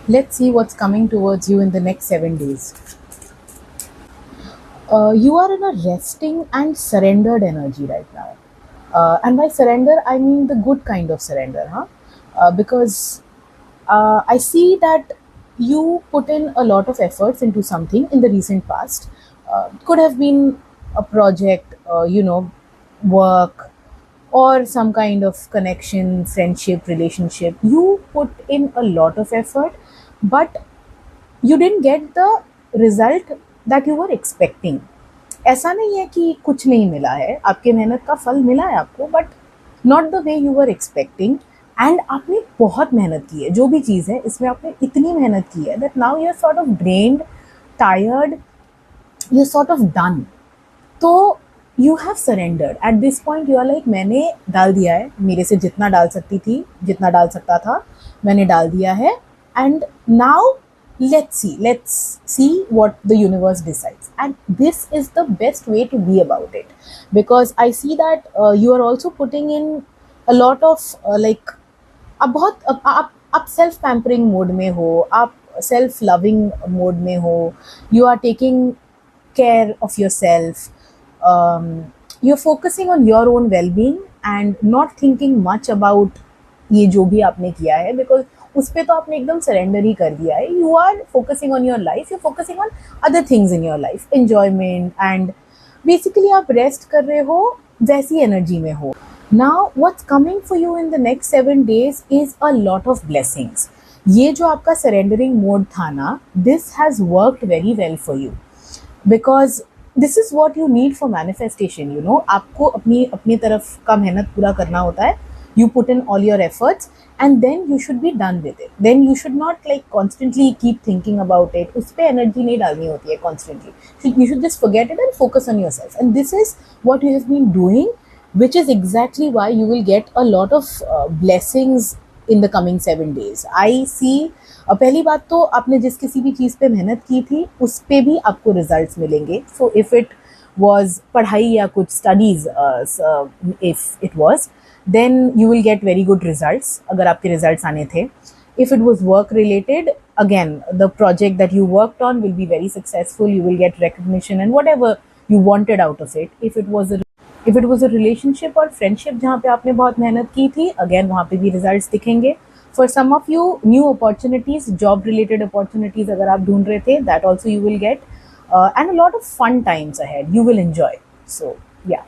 Let's see what's coming towards you in the next 7 days. You are in a resting and surrendered energy right now. And by surrender, I mean the good kind of surrender, huh? Because I see that you put in a lot of efforts into something in the recent past. Could have been a project, work, or some kind of connection, friendship, relationship. You put in a lot of effort, but you didn't get the result that you were expecting. ऐसा नहीं है कि कुछ नहीं मिला है, आपके मेहनत का फल मिला है आपको, but not the way you were expecting. And आपने बहुत मेहनत की है, जो भी चीज़ है इसमें आपने इतनी मेहनत की है that now you are sort of drained, tired, you are sort of done. तो you have surrendered at this point. You are like, मैंने डाल दिया है, मेरे से जितना डाल सकती थी, जितना डाल सकता था मैंने डाल दिया है। And now let's see what the universe decides, and this is the best way to be about it, because I see that you are also putting in a lot of like, आप बहुत आप self pampering mode में हो, आप self loving mode में हो, you are taking care of yourself. You're focusing on your own well-being and not thinking much about ये जो भी आपने किया है, बिकॉज उस पर तो आपने एकदम सरेंडर ही कर दिया है। You are focusing on your life, you focusing on other things in your life, enjoyment, and basically आप रेस्ट कर रहे हो, वैसी एनर्जी में हो। Now what's coming for you in the next 7 days is a lot of blessings. ये जो आपका सरेंडरिंग मोड था ना, this has worked very well for you, because this is what you need for manifestation. You know, आपको अपनी अपनी तरफ का मेहनत पूरा करना होता है। You put in all your efforts, and then you should be done with it. Then you should not like constantly keep thinking about it. उस पे energy नहीं डालनी होती है constantly. You should just forget it and focus on yourself. And this is what you have been doing, which is exactly why you will get a lot of blessings in the coming 7 days. I see. पहली बात तो आपने जिस किसी भी चीज़ पे मेहनत की थी उस पे भी आपको रिजल्ट्स मिलेंगे। सो इफ़ इट was पढ़ाई या कुछ studies, if it was, then you will get very good results अगर आपके results आने थे। If it was work related, again the project that you worked on will be very successful, you will get recognition and whatever you wanted out of it. If it was a relationship or friendship जहाँ पे आपने बहुत मेहनत की थी, again वहाँ पे भी results दिखेंगे। For some of you, new opportunities, job related opportunities अगर आप ढूंढ रहे थे, that also you will get, and a lot of fun times ahead you will enjoy. So yeah.